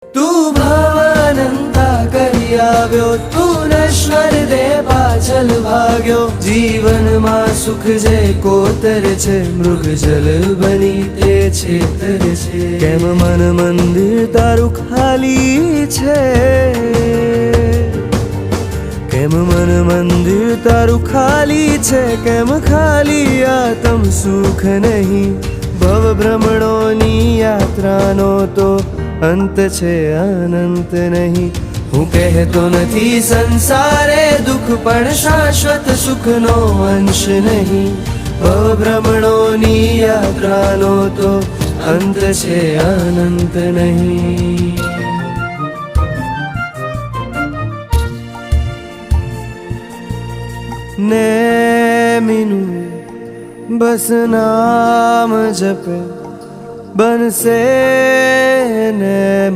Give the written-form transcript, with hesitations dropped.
તું ભાવાનંતા કરી આવ્યો, તું નશ્વર દેહ પાછળ ભાગ્યો. જીવનમાં સુખ જે કોતર છે, મૃગજલ બની તે છેતર છે. કેમ મન મંદિર તારું ખાલી છે? કેમ મન મંદિર તારું ખાલી છે? કેમ ખાલી આત્મ સુખ નહીં? ભવ ભ્રમણોની યાત્રાનો તો અંત છે, અનંત નહીં. હું કહેતો નથી સંસારે દુઃખ, પણ શાશ્વત સુખનો અંશ નહીં. ભવ ભ્રમણોની યાત્રાનો તો અંત છે, અનંત નહીં. નેમીનું બસ નામ જપે, બનશે નેમ